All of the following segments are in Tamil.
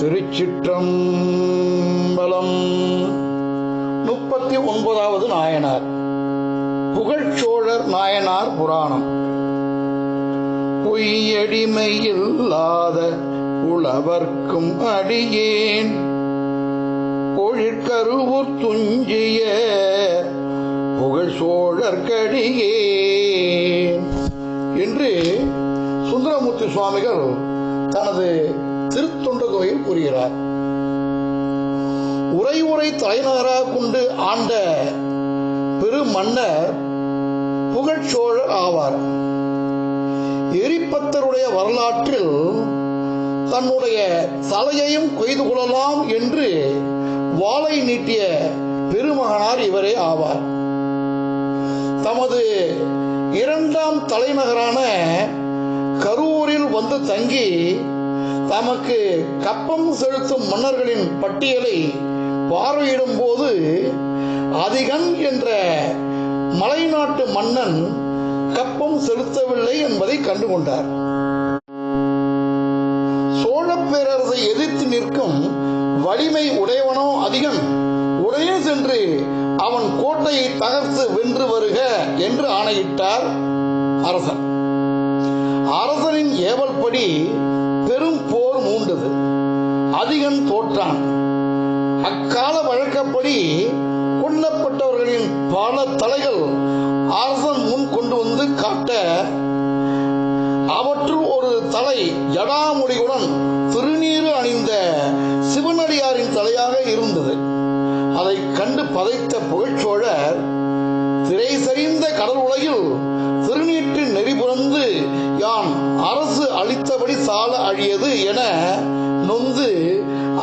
திருச்சிற்றம்பலம். 39வது நாயனார். புகழ்ச்சோழர் நாயனார் புராணம். பொய்யடிமையில்லாத உழவர்க்கும் அடியேன் பொழிற்கருவூர் துஞ்சிய புகழ்ச்சோழர்க்கடியேன் என்று சுந்தரமூர்த்தி சுவாமிகள் தனது திருத்தொண்டதொகையில் கூறுகிறார். உரை தலைநகராக கொண்டு ஆண்ட பெரு மன்னர் புகழ்ச்சோழர் ஆவார். எரிப்பத்தருடைய வரலாற்றில் தன்னுடைய தலையையும் கொய்து கொள்ளலாம் என்று வாளை நீட்டிய பெருமகனார் இவரே ஆவார். தமது இரண்டாம் தலைநகரான கரூரில் வந்து தங்கி தமக்கு கப்பம் செலுத்தும் மன்னர்களின் பட்டியலை பார்வையிடும் போது அதிகன் என்ற மலைநாட்டு மன்னன் கப்பம் செலுத்தவில்லை என்பதை கண்டுகொண்டார். சோழ பேரரசை எதிர்த்து நிற்கும் வலிமை உடையவனோ அதிகன் உடனே சென்று அவன் கோட்டையை தகர்த்து வென்று வருக என்று ஆணையிட்டார் அரசன். அரசனின் ஏவல்படி பெரும் போர் மூண்டது. அதிகன் தோற்றான். அக்கால வழக்கப்படி கொல்லப்பட்டவர்களின் பல தலைகள் அரசன் முன் கொண்டு வந்து காட்ட, அவற்றுள் ஒரு தலை ஜடாமுடியுடன் திருநீறு அணிந்த சிவனடியாரின் தலையாக இருந்தது. அதை கண்டு பதைத்த புகழ்ச்சோழர் திரை சரிந்த கடல் உலகில் திருநீற்று நெறி புரந்து யான் அரசு அளித்தபடி சால அழியது என நொந்து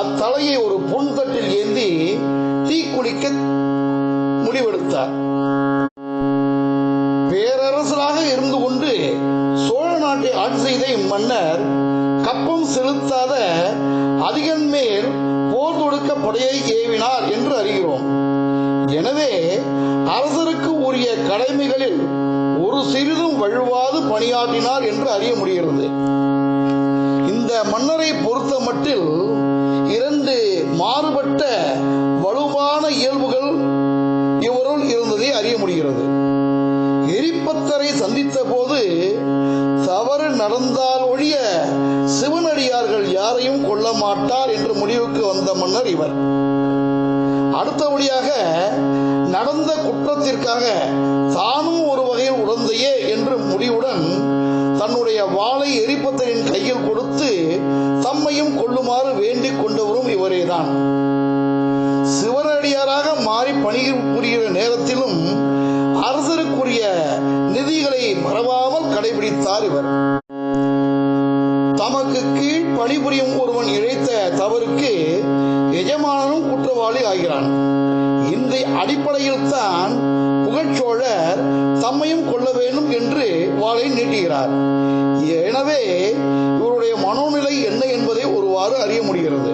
அத்தலையை ஒரு பொன் தட்டில் ஏந்தி தீக்குளிக்க முடிவெடுத்தார். பேரரசராக இருந்து கொண்டு சோழ நாட்டை ஆட்சி செய்த இம்மன்னர் கப்பம் செலுத்தாத அதிகன் மேல் போர் தொடுக்க படையை ஏவினார் என்று அறிகிறோம். எனவே அரசருக்கு உரிய கடமைகளில் ஒரு சிறிதும் வழுவாது பணியாற்றினார் என்று அறிய முடிகிறது. இந்த மன்னரை பொறுத்த மட்டில் இரண்டு மாறுபட்ட வலுவான இயல்புகள் இவருள் இருந்ததை அறிய முடிகிறது. எரிப்பத்தரை சந்தித்த போது தவறு நடந்தால் ஒழிய சிவனடியார்கள் யாரையும் கொல்ல மாட்டார் என்ற முடிவுக்கு வந்த மன்னர் இவர். அடுத்தபடியாக நடந்த குற்றத்திற்காக தானும் ஒரு வகையில் உடந்தையே என்ற முடிவுடன் தன்னுடைய வாளை எரிப்பத்தரின் கையில் கொடுத்து தம்மையும் கொள்ளுமாறு வேண்டிக் கொண்டவரும் இவரேதான். சிவனடியாராக மாறி பணிபுரிகிற நேரத்திலும் அரசருக்குரிய நிதிகளை மறவாமல் கடைபிடித்தார் இவர். தமக்கு கீழ் பணிபுரியும் ஒருவன் இழைத்த தவறுக்கு எஜமானனும் குற்றவாளி ஆகிறான். இந்த அடிப்படையில் தான் புகழ்ச்சோழர் தம்மையும் கொள்ள வேண்டும் என்று வாளை நீட்டுகிறார். எனவே இவருடைய மனோநிலை என்ன என்பதை ஒருவாறு அறிய முடிகிறது.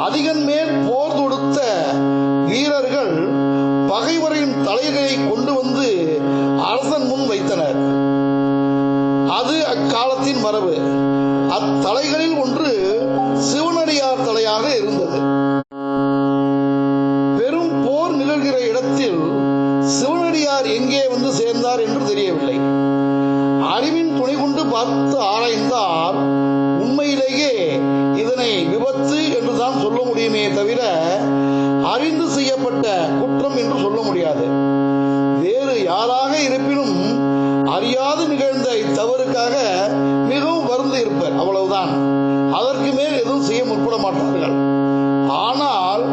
அதிகன் மேல் போர் தொடுத்த வீரர்கள் பகைவரின் தலைகளை கொண்டு வந்து அரசன் முன் வைத்தனர். அது அக்காலத்தின் மரபு. அத்தலைகளில் ஒன்று சிவனடியார் தலையாக இருந்தது. பெரும் போர் நிகழ்கிற இடத்தில் சிவனடியார் எங்கே வந்து சேர்ந்தார் என்று தெரியவில்லை. அறிவின் துணை கொண்டு பார்த்து ஆராய்ந்தால் உண்மையிலேயே இதனை விபத்து என்றுதான் சொல்ல முடியுமே தவிர அறிந்து செய்யப்பட்ட குற்றம் என்று சொல்ல முடியாது. வேறு யாராக இருப்பினும் அறியாது நிகழ்ந்த இத்தவறுக்காக மிகவும் வருந்தி இருப்பர், அவ்வளவுதான். அதற்கு மேல் எதுவும் செய்ய முற்பட மாட்டார்கள். ஆனால்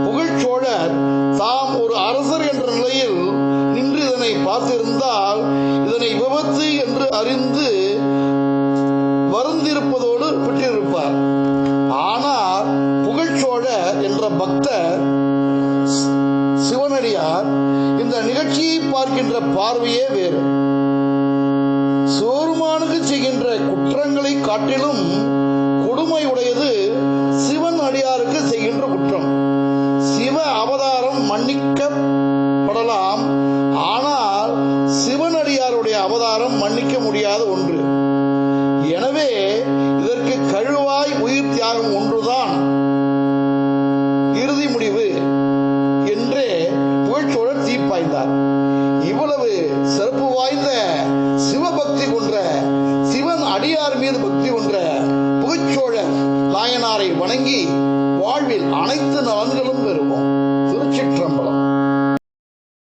புகழ்ச்சோழர் தாம் ஒரு அரசர் என்ற நிலையில் நின்று இதனை பார்த்திருந்தால் இதனை விபத்து என்று அறிந்து வருந்திருப்பதோடு பெற்றிருப்பார். ஆனால் புகழ்ச்சோழர் என்ற பக்தர் சிவனடியார் இந்த நிகழ்ச்சியை பார்க்கின்ற பார்வையே வேறு. சோறுமானுக்கு செய்கின்ற குற்றங்களை காட்டிலும் கொடுமை உடையது சிவன் அடியாருக்கு செய்கின்ற குற்றம். சிவ அவதாரம் மன்னிக்கப்படலாம், ஆனால் சிவனடியாருடைய அவதாரம் மன்னிக்க முடியாத ஒன்று. எனவே இதற்கு கழுவாய் உயிர் தியாகம் ஒன்றுதான் வணங்கி வாழ்வில் அனைத்து நலன்களும் பெறுவோம்.